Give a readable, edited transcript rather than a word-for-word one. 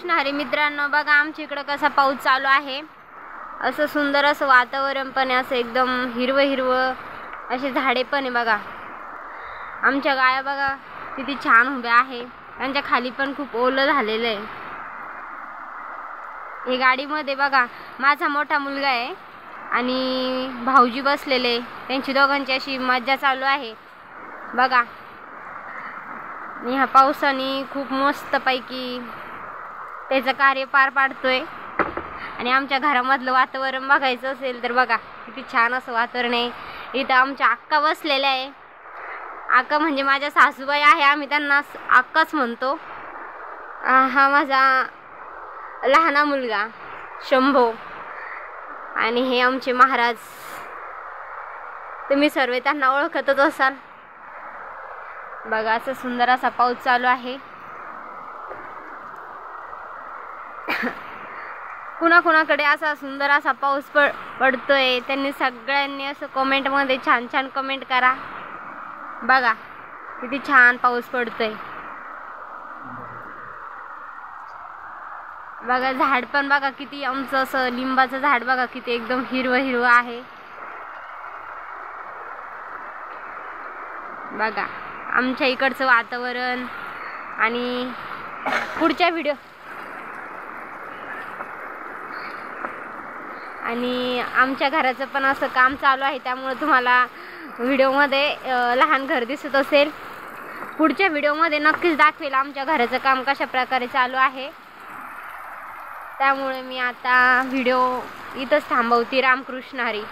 रामकृष्ण हरी मित्रांनो, बघा आमच्या इकडं कसा पाऊस चालू आहे। असं सुंदर असं वातावरण पण आहे, असं एकदम हिरवं हिरवं असे झाडे पण आहे। बघा आमच्या गाया बघा किती छान उभ्या आहे, त्यांच्या खाली पण खूप ओलं झालेलं आहे। हे गाडीमध्ये बघा माझा मोठा मुलगा आहे आणि भाऊजी बसलेले, त्यांची दोघांची अशी मज्जा चालू आहे। बघा ह्या पावसाने खूप मस्त पैकी त्याचं कार्य पार पाडतोय। आणि आमच्या घरामधलं वातावरण बघायचं असेल तर बघा किती छान असं वातावरण आहे। इथं आमच्या अक्का बसलेल्या आहे, अक्का म्हणजे माझ्या सासूबाई आहे, आम्ही त्यांना अक्काच म्हणतो। हा माझा लहान मुलगा शंभो आणि हे आमचे महाराज, तुम्ही सर्व त्यांना ओळखतच असाल। बघा असं सुंदर असा पाऊस चालू आहे। कुणाकुणाकडे असा सुंदर असा पाऊस पडतोय त्यांनी सगळ्यांनी असं कमेंट मध्ये छान छान कमेंट करा। बघा किती छान पाऊस पडतोय। बघा झाड पण बघा किती, आमचं असं लिंबाचं झाड बघा किती एकदम हिरवं हिरवं आहे। बघा आमच्या इकडचं वातावरण आणि पुढच्या व्हिडिओ आणि आमच्या घराचं पण असं काम चालू आहे, त्यामुळे तुम्हाला व्हिडिओमध्ये लहान घर दिसत असेल। पुढच्या व्हिडिओमध्ये नक्कीच दाखवेल आमच्या घराचं काम कशा प्रकारे चालू आहे। त्यामुळे मी आता व्हिडिओ इथंच थांबवते। रामकृष्ण हरी।